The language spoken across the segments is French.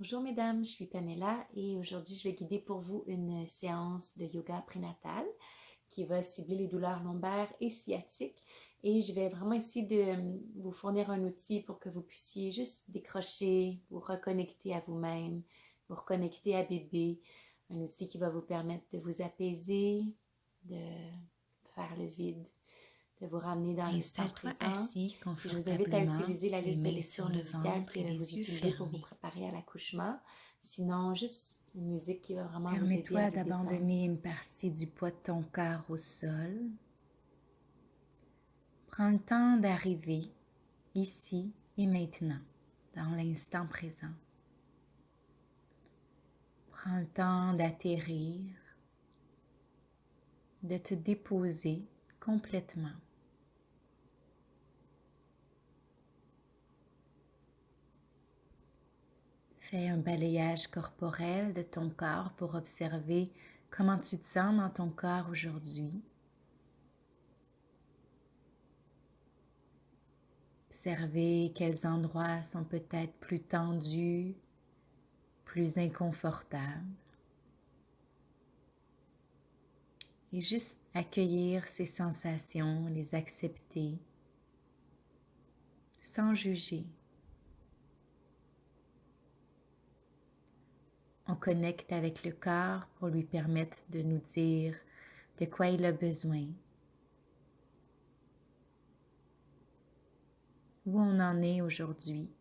Bonjour mesdames, je suis Pamela et aujourd'hui je vais guider pour vous une séance de yoga prénatal qui va cibler les douleurs lombaires et sciatiques et je vais vraiment essayer de vous fournir un outil pour que vous puissiez juste décrocher, vous reconnecter à vous-même, vous reconnecter à bébé, un outil qui va vous permettre de vous apaiser, de faire le vide, de vous ramener dans l'instant Installe-toi présent. assis Puis je vous invite à confortablement, utiliser la les liste de mains lecture sur le musicale ventre et que vous les yeux utilisez pour vous fermés. préparer à l'accouchement. Sinon, juste une musique qui va vraiment vous aider à Permets-toi vous détendre. d'abandonner une partie du poids de ton corps au sol. Prends le temps d'arriver ici et maintenant, dans l'instant présent. Prends le temps d'atterrir, de te déposer complètement. Fais un balayage corporel de ton corps pour observer comment tu te sens dans ton corps aujourd'hui. Observez quels endroits sont peut-être plus tendus, plus inconfortables. Et juste accueillir ces sensations, les accepter sans juger. On connecte avec le corps pour lui permettre de nous dire de quoi il a besoin, où on en est aujourd'hui.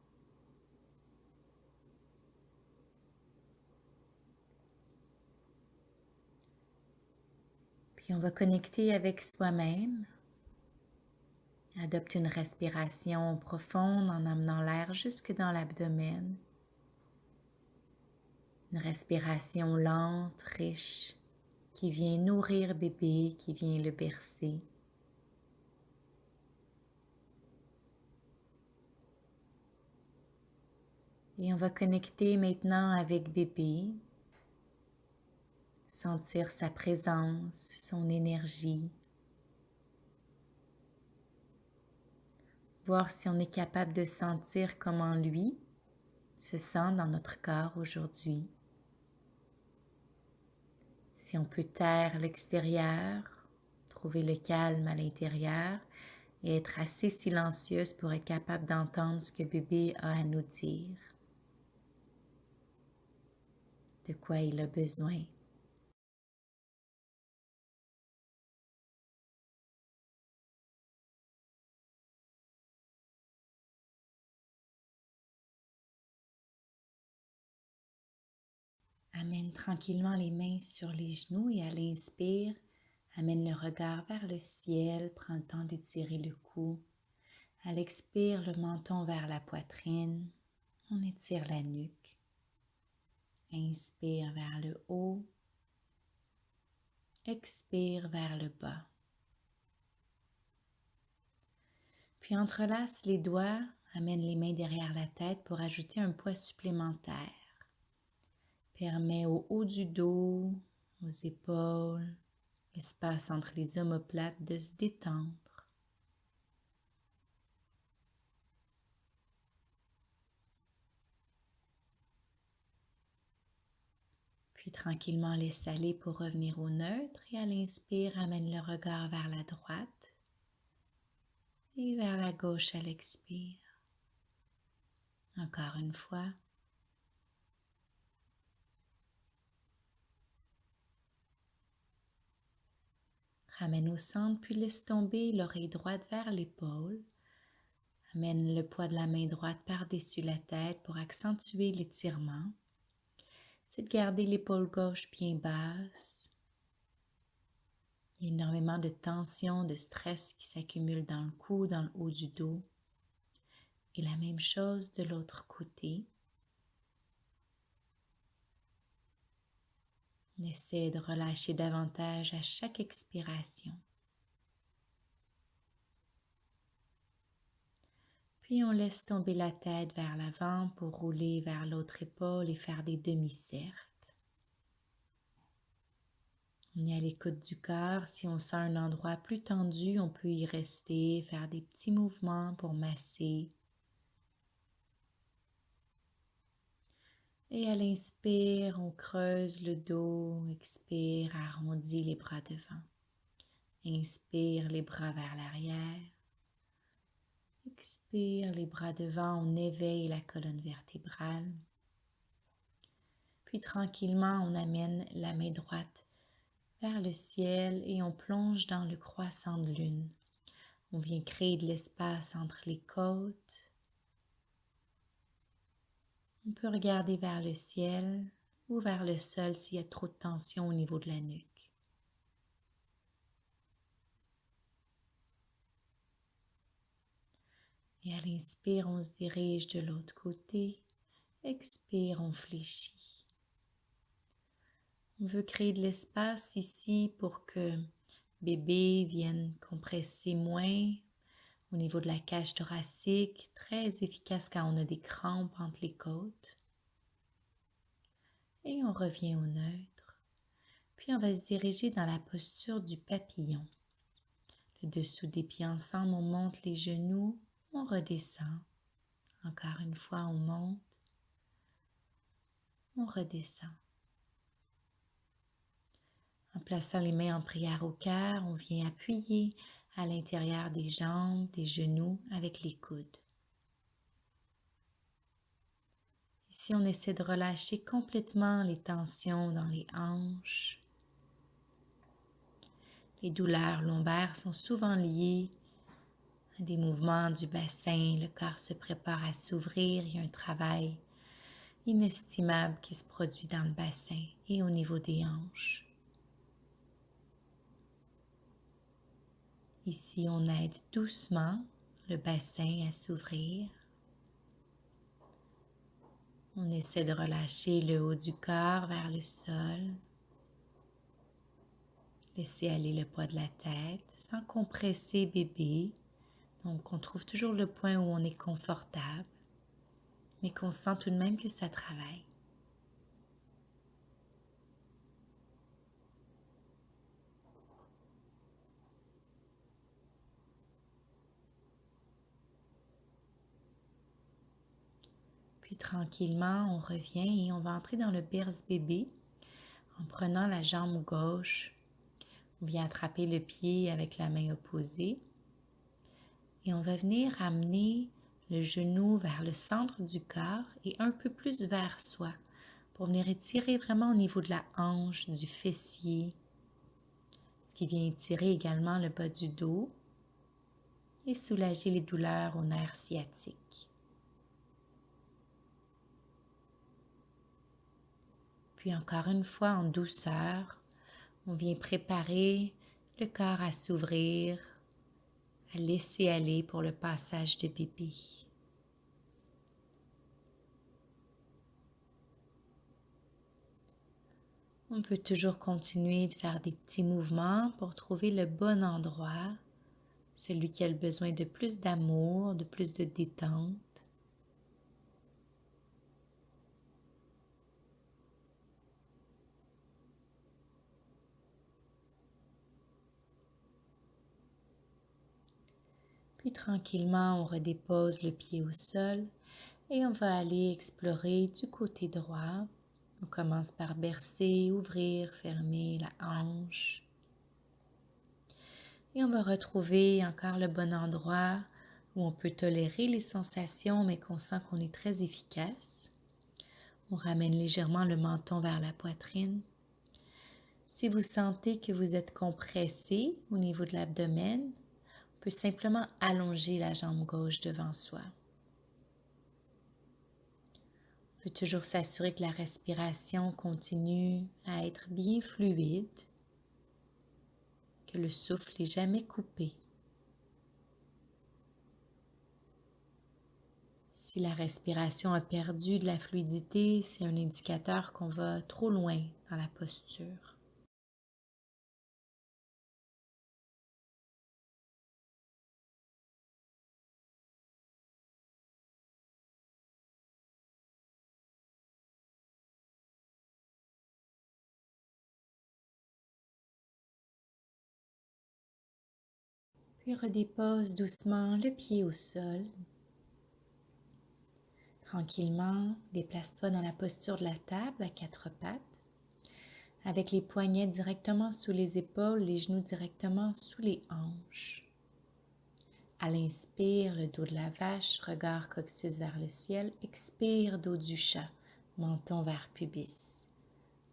Puis on va connecter avec soi-même. Adopte une respiration profonde en amenant l'air jusque dans l'abdomen. Une respiration lente, riche, qui vient nourrir bébé, qui vient le bercer. Et on va connecter maintenant avec bébé, sentir sa présence, son énergie, voir si on est capable de sentir comment lui se sent dans notre corps aujourd'hui. Si on peut taire l'extérieur, trouver le calme à l'intérieur et être assez silencieuse pour être capable d'entendre ce que bébé a à nous dire, de quoi il a besoin. Amène tranquillement les mains sur les genoux et à l'inspire, amène le regard vers le ciel, prends le temps d'étirer le cou. À l'expire, le menton vers la poitrine, on étire la nuque. Inspire vers le haut, expire vers le bas. Puis entrelace les doigts, amène les mains derrière la tête pour ajouter un poids supplémentaire. Permets au haut du dos, aux épaules, l'espace entre les omoplates de se détendre. Puis tranquillement laisse aller pour revenir au neutre et à l'inspire, amène le regard vers la droite et vers la gauche à l'expire. Encore une fois. Ramène au centre puis laisse tomber l'oreille droite vers l'épaule. Amène le poids de la main droite par-dessus la tête pour accentuer l'étirement. C'est de garder l'épaule gauche bien basse. Il y a énormément de tension, de stress qui s'accumule dans le cou, dans le haut du dos. Et la même chose de l'autre côté. On essaie de relâcher davantage à chaque expiration. Puis on laisse tomber la tête vers l'avant pour rouler vers l'autre épaule et faire des demi-cercles. On est à l'écoute du corps. Si on sent un endroit plus tendu, on peut y rester, faire des petits mouvements pour masser. Et à l'inspire, on creuse le dos. Expire, arrondis les bras devant. Inspire, les bras vers l'arrière. Expire, les bras devant, on éveille la colonne vertébrale. Puis tranquillement, on amène la main droite vers le ciel et on plonge dans le croissant de lune. On vient créer de l'espace entre les côtes. On peut regarder vers le ciel ou vers le sol s'il y a trop de tension au niveau de la nuque. Et à l'inspire, on se dirige de l'autre côté. Expire, on fléchit. On veut créer de l'espace ici pour que bébé vienne compresser moins au niveau de la cage thoracique. Très efficace quand on a des crampes entre les côtes. Et on revient au neutre. Puis on va se diriger dans la posture du papillon. Le dessous des pieds ensemble, on monte les genoux, on redescend. Encore une fois, on monte, on redescend. En plaçant les mains en prière au cœur, on vient appuyer à l'intérieur des jambes, des genoux avec les coudes. Ici, on essaie de relâcher complètement les tensions dans les hanches. Les douleurs lombaires sont souvent liées à des mouvements du bassin. Le corps se prépare à s'ouvrir. Il y a un travail inestimable qui se produit dans le bassin et au niveau des hanches. Ici, on aide doucement le bassin à s'ouvrir. On essaie de relâcher le haut du corps vers le sol. Laisser aller le poids de la tête sans compresser bébé. Donc, on trouve toujours le point où on est confortable, mais qu'on sent tout de même que ça travaille. Puis tranquillement, on revient et on va entrer dans le berce bébé en prenant la jambe gauche. On vient attraper le pied avec la main opposée et on va venir amener le genou vers le centre du corps et un peu plus vers soi pour venir étirer vraiment au niveau de la hanche, du fessier, ce qui vient étirer également le bas du dos et soulager les douleurs au nerf sciatique. Puis encore une fois en douceur, on vient préparer le corps à s'ouvrir, à laisser aller pour le passage de bébé. On peut toujours continuer de faire des petits mouvements pour trouver le bon endroit, celui qui a le besoin de plus d'amour, de plus de détente. Puis tranquillement, on redépose le pied au sol et on va aller explorer du côté droit. On commence par bercer, ouvrir, fermer la hanche. Et on va retrouver encore le bon endroit où on peut tolérer les sensations, mais qu'on sent qu'on est très efficace. On ramène légèrement le menton vers la poitrine. Si vous sentez que vous êtes compressé au niveau de l'abdomen, on peut simplement allonger la jambe gauche devant soi. On peut toujours s'assurer que la respiration continue à être bien fluide, que le souffle n'est jamais coupé. Si la respiration a perdu de la fluidité, c'est un indicateur qu'on va trop loin dans la posture. Puis redépose doucement le pied au sol. Tranquillement, déplace-toi dans la posture de la table à quatre pattes, avec les poignets directement sous les épaules, les genoux directement sous les hanches. À l'inspire, le dos de la vache, regard coccyx vers le ciel. Expire, dos du chat, menton vers pubis.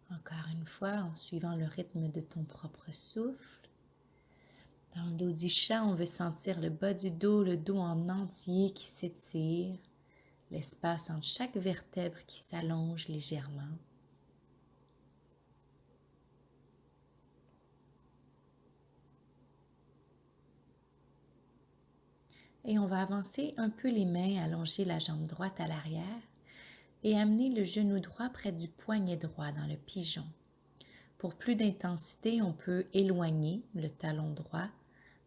Encore une fois, en suivant le rythme de ton propre souffle. Dans le dos du chat, on veut sentir le bas du dos, le dos en entier qui s'étire, l'espace entre chaque vertèbre qui s'allonge légèrement. Et on va avancer un peu les mains, allonger la jambe droite à l'arrière et amener le genou droit près du poignet droit dans le pigeon. Pour plus d'intensité, on peut éloigner le talon droit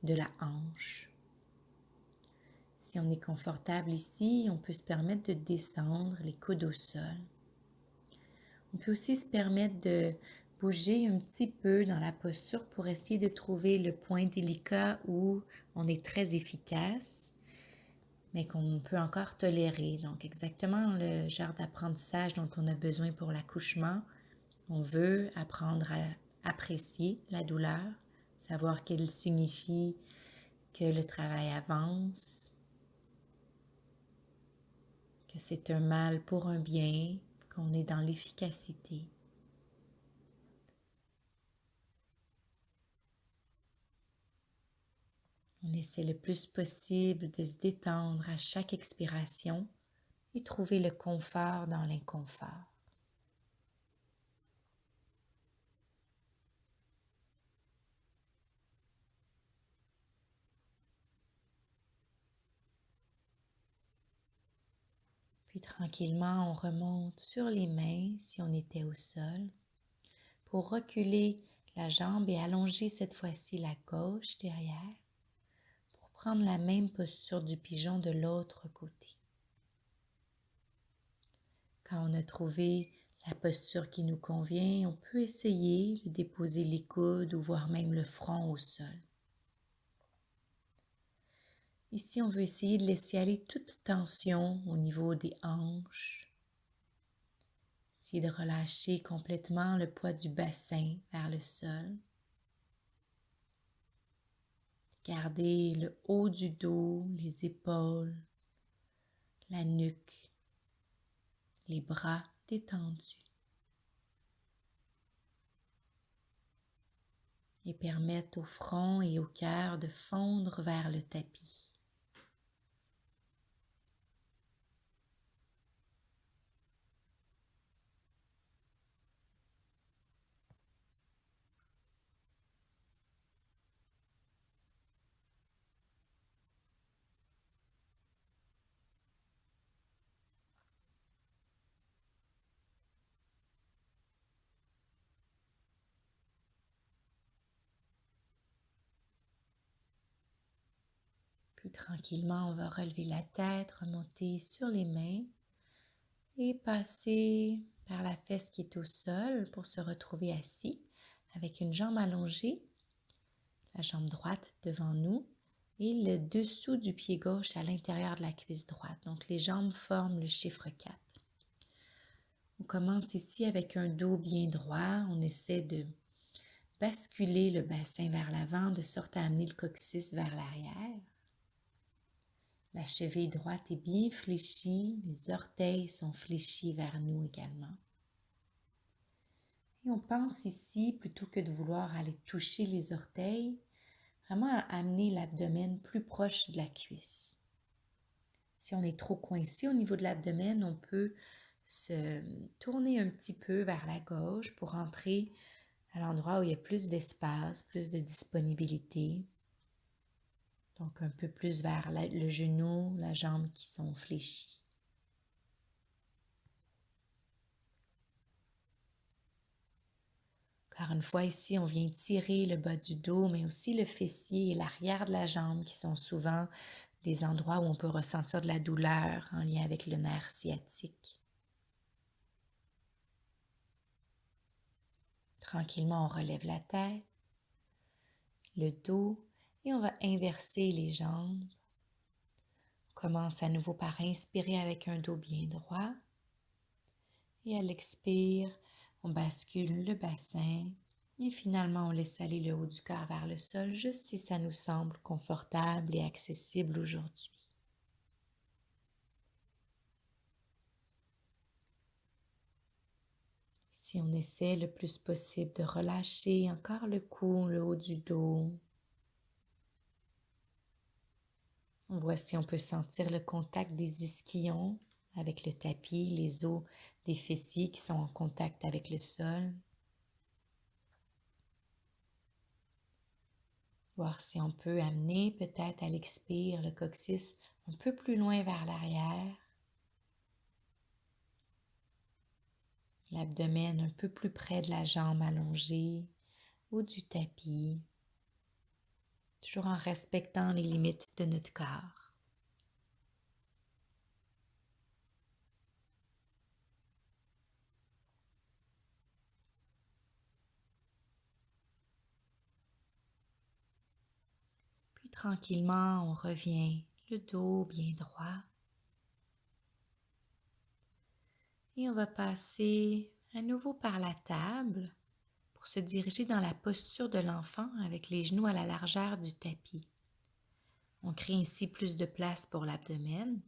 de la hanche. Si on est confortable ici, on peut se permettre de descendre les coudes au sol. On peut aussi se permettre de bouger un petit peu dans la posture pour essayer de trouver le point délicat où on est très efficace, mais qu'on peut encore tolérer. Donc, exactement le genre d'apprentissage dont on a besoin pour l'accouchement. On veut apprendre à apprécier la douleur, savoir qu'elle signifie que le travail avance, que c'est un mal pour un bien, qu'on est dans l'efficacité. On essaie le plus possible de se détendre à chaque expiration et trouver le confort dans l'inconfort. Puis tranquillement, on remonte sur les mains si on était au sol pour reculer la jambe et allonger cette fois-ci la gauche derrière pour prendre la même posture du pigeon de l'autre côté. Quand on a trouvé la posture qui nous convient, on peut essayer de déposer les coudes ou voire même le front au sol. Ici, on veut essayer de laisser aller toute tension au niveau des hanches. Essayer de relâcher complètement le poids du bassin vers le sol. Garder le haut du dos, les épaules, la nuque, les bras détendus. Et permettre au front et au cœur de fondre vers le tapis. Puis tranquillement, on va relever la tête, remonter sur les mains et passer par la fesse qui est au sol pour se retrouver assis avec une jambe allongée, la jambe droite devant nous et le dessous du pied gauche à l'intérieur de la cuisse droite. Donc les jambes forment le chiffre 4. On commence ici avec un dos bien droit. On essaie de basculer le bassin vers l'avant de sorte à amener le coccyx vers l'arrière. La cheville droite est bien fléchie, les orteils sont fléchis vers nous également. Et on pense ici, plutôt que de vouloir aller toucher les orteils, vraiment à amener l'abdomen plus proche de la cuisse. Si on est trop coincé au niveau de l'abdomen, on peut se tourner un petit peu vers la gauche pour entrer à l'endroit où il y a plus d'espace, plus de disponibilité. Donc un peu plus vers le genou, la jambe qui sont fléchis. Encore une fois, ici, on vient tirer le bas du dos, mais aussi le fessier et l'arrière de la jambe qui sont souvent des endroits où on peut ressentir de la douleur en lien avec le nerf sciatique. Tranquillement, on relève la tête, le dos et on va inverser les jambes. commence à nouveau par inspirer avec un dos bien droit. Et à l'expire, on bascule le bassin. Et finalement, on laisse aller le haut du corps vers le sol, juste si ça nous semble confortable et accessible aujourd'hui. Si on essaie le plus possible de relâcher encore le cou, le haut du dos. On voit si on peut sentir le contact des ischions avec le tapis, les os des fessiers qui sont en contact avec le sol. Voir si on peut amener peut-être à l'expire le coccyx un peu plus loin vers l'arrière. L'abdomen un peu plus près de la jambe allongée ou du tapis. Toujours en respectant les limites de notre corps. Puis tranquillement, on revient le dos bien droit. Et on va passer à nouveau par la table pour se diriger dans la posture de l'enfant avec les genoux à la largeur du tapis. On crée ainsi plus de place pour l'abdomen.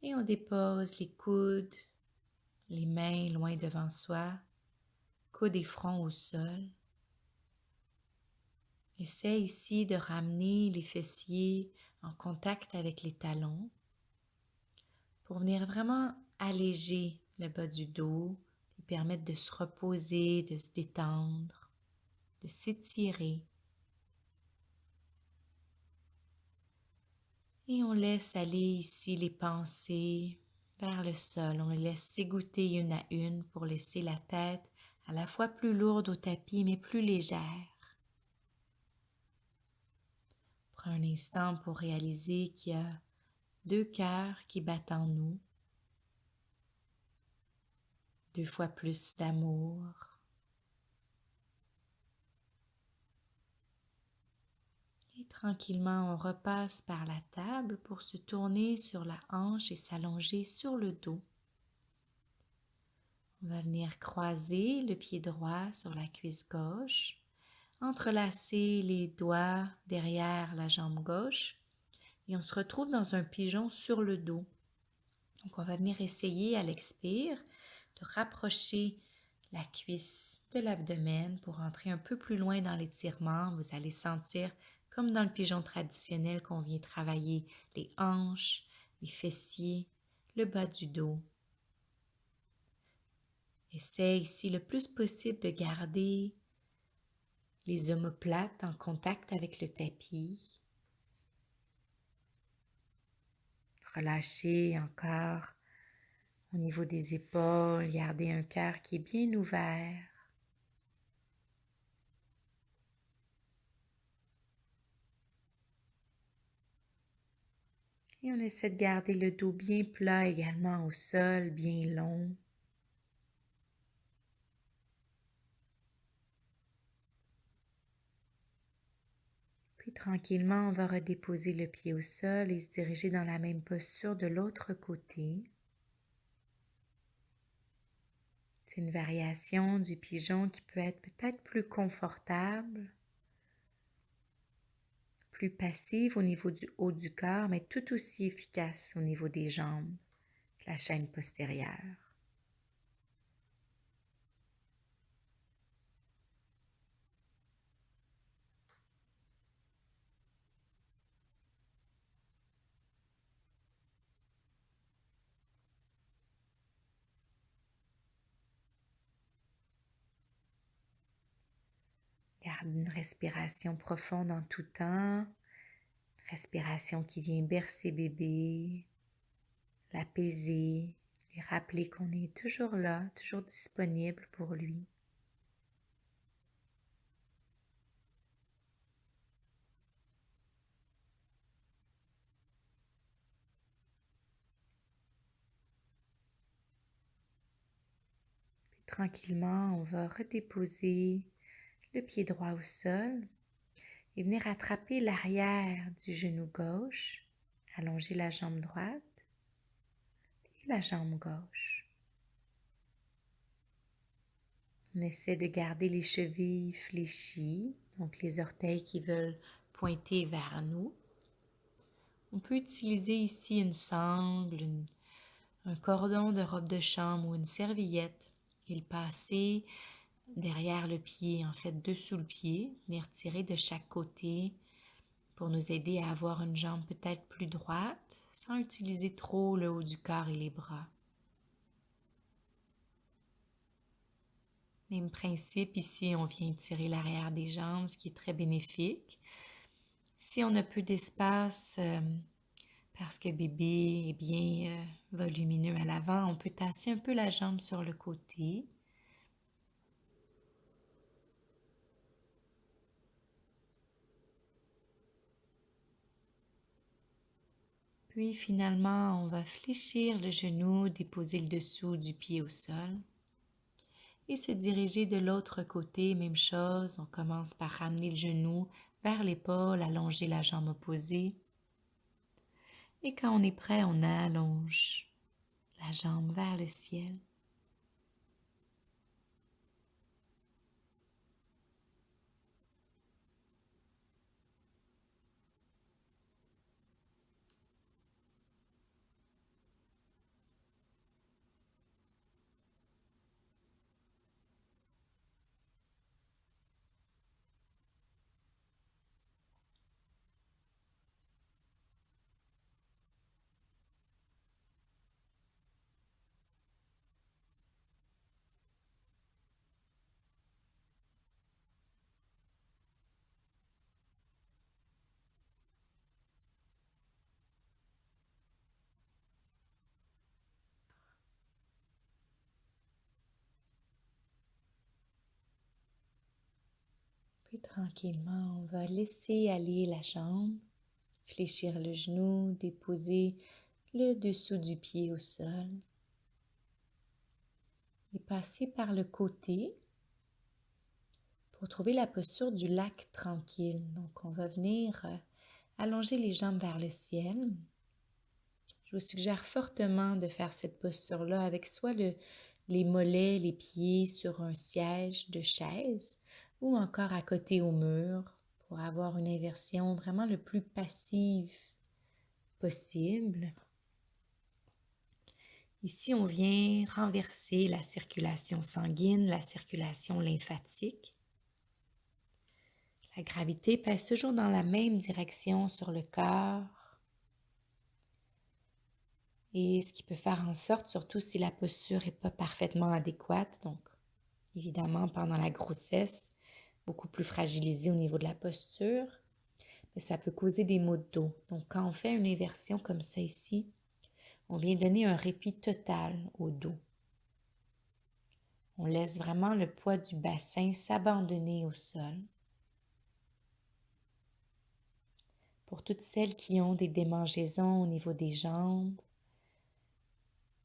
Et on dépose les coudes, les mains loin devant soi, coudes et front au sol. Essaie ici de ramener les fessiers en contact avec les talons pour venir vraiment alléger le bas du dos, lui permettre de se reposer, de se détendre, de s'étirer. Et on laisse aller ici les pensées vers le sol. On les laisse s'égoutter une à une pour laisser la tête à la fois plus lourde au tapis mais plus légère. Prends un instant pour réaliser qu'il y a 2 cœurs qui battent en nous. 2 fois plus d'amour. Et tranquillement, on repasse par la table pour se tourner sur la hanche et s'allonger sur le dos. On va venir croiser le pied droit sur la cuisse gauche, entrelacer les doigts derrière la jambe gauche et on se retrouve dans un pigeon sur le dos. Donc on va venir essayer à l'expire de rapprocher la cuisse de l'abdomen pour entrer un peu plus loin dans l'étirement. Vous allez sentir comme dans le pigeon traditionnel qu'on vient travailler les hanches, les fessiers, le bas du dos. Essaie ici le plus possible de garder les omoplates en contact avec le tapis. Relâchez encore au niveau des épaules, gardez un cœur qui est bien ouvert. Et on essaie de garder le dos bien plat également au sol, bien long. Puis tranquillement, on va redéposer le pied au sol et se diriger dans la même posture de l'autre côté. C'est une variation du pigeon qui peut être peut-être plus confortable, plus passive au niveau du haut du corps, mais tout aussi efficace au niveau des jambes, de la chaîne postérieure. Garde une respiration profonde en tout temps, respiration qui vient bercer bébé, l'apaiser, lui rappeler qu'on est toujours là, toujours disponible pour lui. Puis tranquillement, on va redéposer le pied droit au sol et venir attraper l'arrière du genou gauche Allongez la jambe droite et la jambe gauche. On essaie de garder les chevilles fléchies, donc les orteils qui veulent pointer vers nous. On peut utiliser ici une sangle, un cordon de robe de chambre ou une serviette et le passer derrière le pied, en fait dessous le pied, les retirer de chaque côté pour nous aider à avoir une jambe peut-être plus droite sans utiliser trop le haut du corps et les bras. Même principe, ici on vient tirer l'arrière des jambes, ce qui est très bénéfique. Si on a peu d'espace, parce que bébé est bien volumineux à l'avant, on peut tasser un peu la jambe sur le côté. Puis finalement, on va fléchir le genou, déposer le dessous du pied au sol et se diriger de l'autre côté, même chose. On commence par ramener le genou vers l'épaule, allonger la jambe opposée. Et quand on est prêt, on allonge la jambe vers le ciel. Puis tranquillement, on va laisser aller la jambe, fléchir le genou, déposer le dessous du pied au sol et passer par le côté pour trouver la posture du lac tranquille. Donc, on va venir allonger les jambes vers le ciel. Je vous suggère fortement de faire cette posture-là avec soit les mollets, les pieds sur un siège de chaise ou encore à côté au mur pour avoir une inversion vraiment le plus passive possible. Ici, on vient renverser la circulation sanguine, la circulation lymphatique. La gravité pèse toujours dans la même direction sur le corps. Et ce qui peut faire en sorte, surtout si la posture n'est pas parfaitement adéquate, donc évidemment pendant la grossesse, beaucoup plus fragilisée au niveau de la posture, mais ça peut causer des maux de dos. Donc quand on fait une inversion comme ça ici, on vient donner un répit total au dos. On laisse vraiment le poids du bassin s'abandonner au sol. Pour toutes celles qui ont des démangeaisons au niveau des jambes,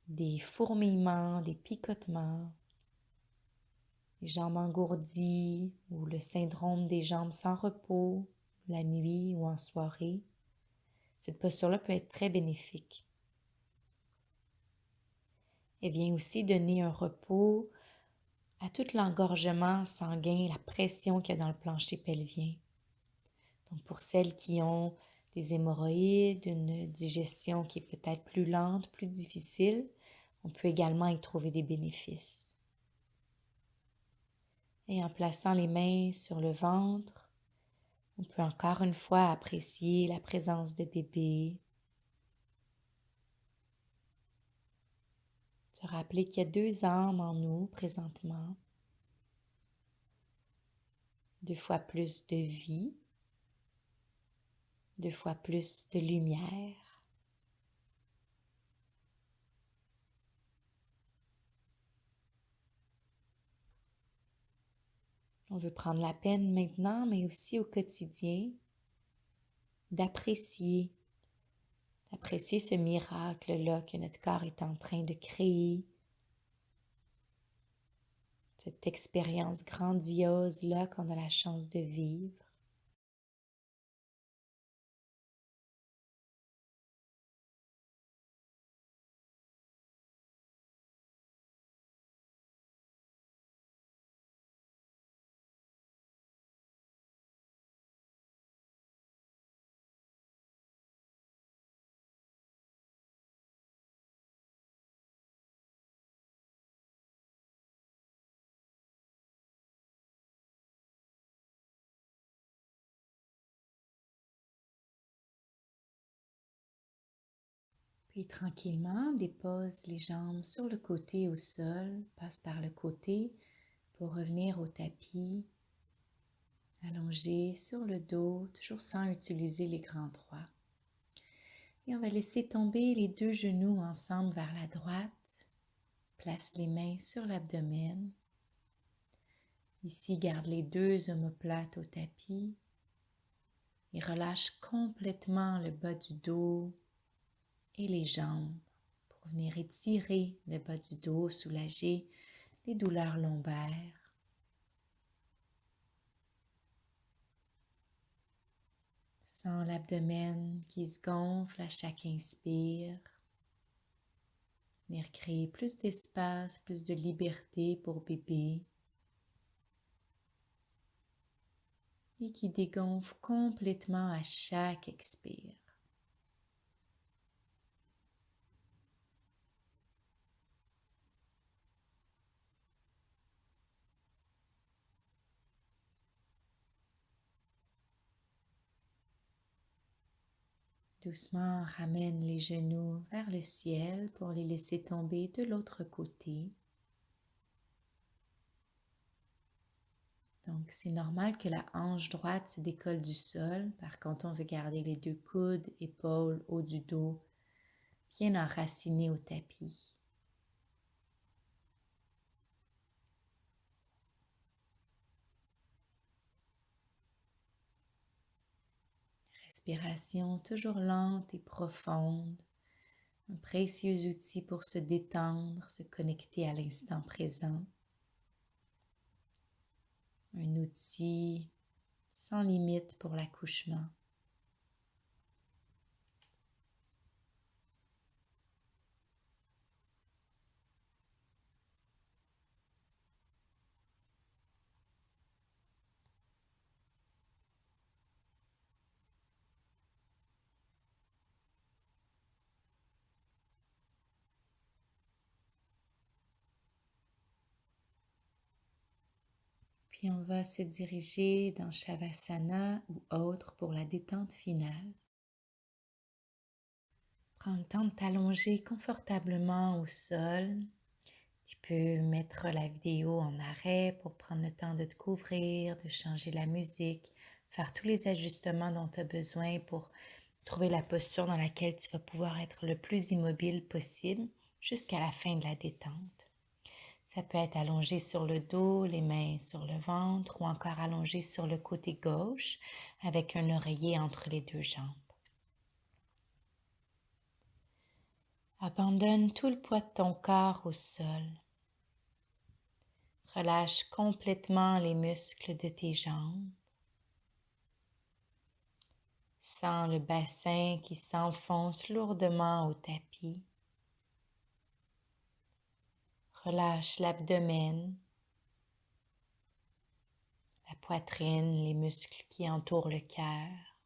des fourmillements, des picotements, les jambes engourdies ou le syndrome des jambes sans repos, la nuit ou en soirée, cette posture-là peut être très bénéfique. Elle vient aussi donner un repos à tout l'engorgement sanguin, la pression qu'il y a dans le plancher pelvien. Donc pour celles qui ont des hémorroïdes, une digestion qui est peut-être plus lente, plus difficile, on peut également y trouver des bénéfices. Et en plaçant les mains sur le ventre, on peut encore une fois apprécier la présence de bébé. Se rappeler qu'il y a 2 âmes en nous présentement. 2 fois plus de vie, 2 fois plus de lumière. On veut prendre la peine maintenant, mais aussi au quotidien, d'apprécier ce miracle-là que notre corps est en train de créer, cette expérience grandiose-là qu'on a la chance de vivre. Puis tranquillement, dépose les jambes sur le côté au sol, passe par le côté pour revenir au tapis, allongé sur le dos, toujours sans utiliser les grands droits. Et on va laisser tomber les deux genoux ensemble vers la droite. Place les mains sur l'abdomen. Ici, garde les deux omoplates au tapis et relâche complètement le bas du dos et les jambes pour venir étirer le bas du dos, soulager les douleurs lombaires. Sens l'abdomen qui se gonfle à chaque inspire. Venir créer plus d'espace, plus de liberté pour bébé. Et qui dégonfle complètement à chaque expire. Doucement, ramène les genoux vers le ciel pour les laisser tomber de l'autre côté. Donc, c'est normal que la hanche droite se décolle du sol. Par contre, on veut garder les deux coudes, épaules, haut du dos, bien enracinés au tapis. Respiration toujours lente et profonde. Un précieux outil pour se détendre, se connecter à l'instant présent. Un outil sans limite pour l'accouchement. Puis on va se diriger dans Shavasana ou autre pour la détente finale. Prends le temps de t'allonger confortablement au sol. Tu peux mettre la vidéo en arrêt pour prendre le temps de te couvrir, de changer la musique, faire tous les ajustements dont tu as besoin pour trouver la posture dans laquelle tu vas pouvoir être le plus immobile possible jusqu'à la fin de la détente. Ça peut être allongé sur le dos, les mains sur le ventre ou encore allongé sur le côté gauche avec un oreiller entre les deux jambes. Abandonne tout le poids de ton corps au sol. Relâche complètement les muscles de tes jambes. Sens le bassin qui s'enfonce lourdement au tapis. Relâche l'abdomen, la poitrine, les muscles qui entourent le cœur.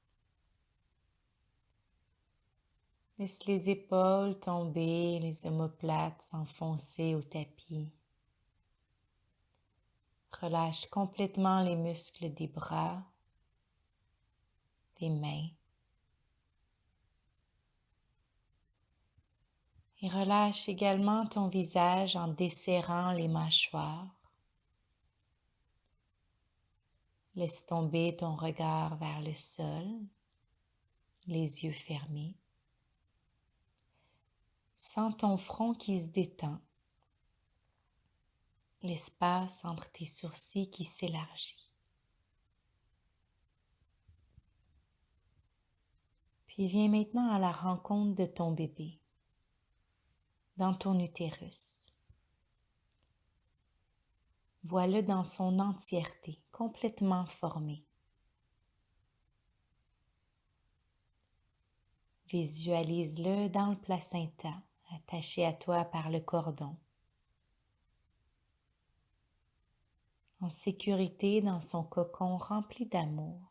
Laisse les épaules tomber, les omoplates s'enfoncer au tapis. Relâche complètement les muscles des bras, des mains. Et relâche également ton visage en desserrant les mâchoires. Laisse tomber ton regard vers le sol, les yeux fermés. Sens ton front qui se détend, l'espace entre tes sourcils qui s'élargit. Puis viens maintenant à la rencontre de ton bébé, dans ton utérus. Vois-le dans son entièreté, complètement formé. Visualise-le dans le placenta, attaché à toi par le cordon. En sécurité dans son cocon rempli d'amour.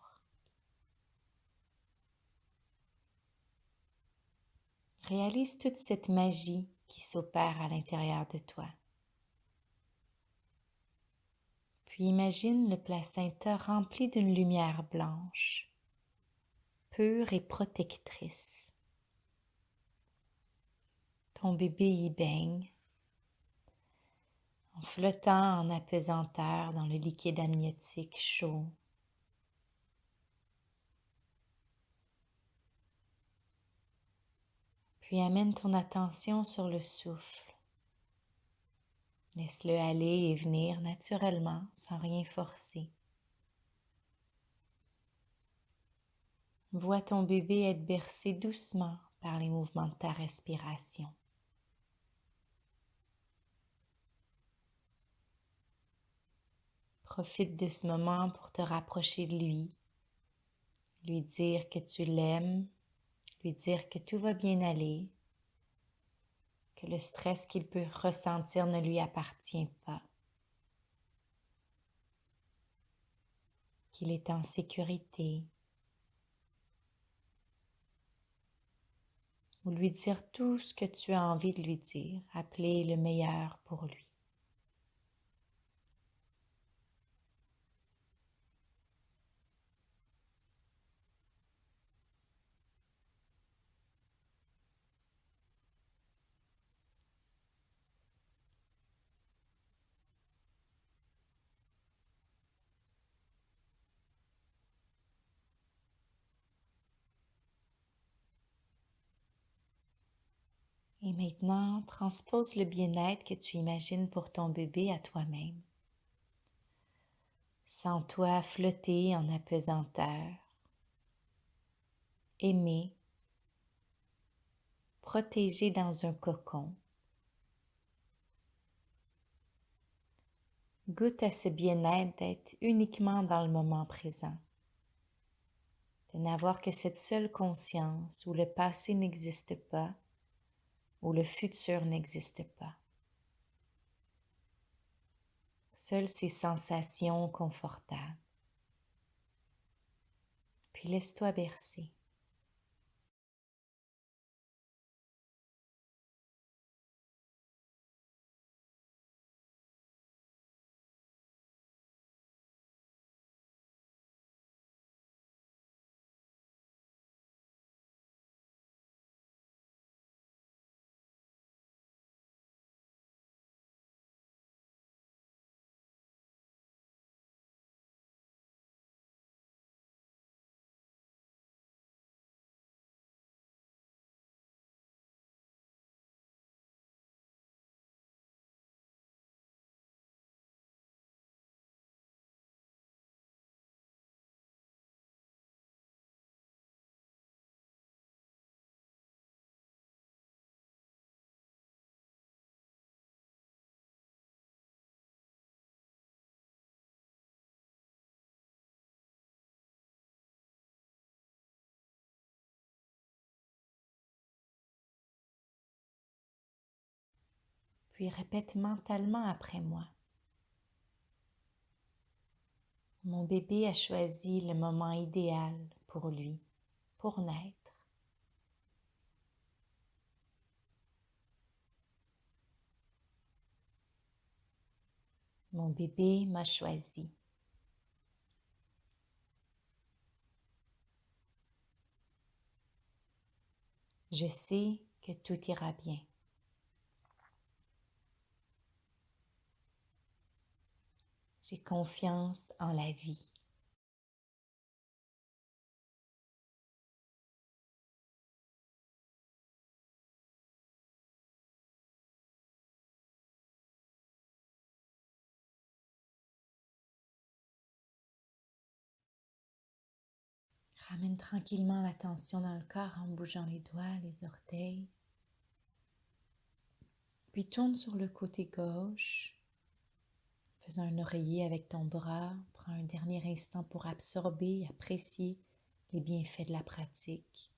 Réalise toute cette magie qui s'opère à l'intérieur de toi. Puis imagine le placenta rempli d'une lumière blanche, pure et protectrice. Ton bébé y baigne, en flottant en apesanteur dans le liquide amniotique chaud. Puis amène ton attention sur le souffle. Laisse-le aller et venir naturellement, sans rien forcer. Vois ton bébé être bercé doucement par les mouvements de ta respiration. Profite de ce moment pour te rapprocher de lui dire que tu l'aimes, lui dire que tout va bien aller, que le stress qu'il peut ressentir ne lui appartient pas, qu'il est en sécurité, ou lui dire tout ce que tu as envie de lui dire, appeler le meilleur pour lui. Et maintenant, transpose le bien-être que tu imagines pour ton bébé à toi-même. Sens-toi flotter en apesanteur, aimé, protégé dans un cocon. Goûte à ce bien-être d'être uniquement dans le moment présent, de n'avoir que cette seule conscience où le passé n'existe pas, où le futur n'existe pas. Seules ces sensations confortables. Puis laisse-toi bercer. Puis répète mentalement après moi. Mon bébé a choisi le moment idéal pour lui, pour naître. Mon bébé m'a choisi. Je sais que tout ira bien. J'ai confiance en la vie. Ramène tranquillement l'attention dans le corps en bougeant les doigts, les orteils. Puis tourne sur le côté gauche, faisant un oreiller avec ton bras. Prends un dernier instant pour absorber et apprécier les bienfaits de la pratique.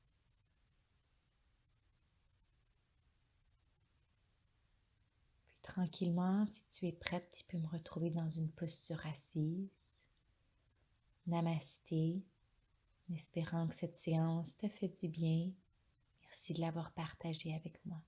Puis tranquillement, si tu es prête, tu peux me retrouver dans une posture assise. Namasté, en espérant que cette séance te fait du bien. Merci de l'avoir partagée avec moi.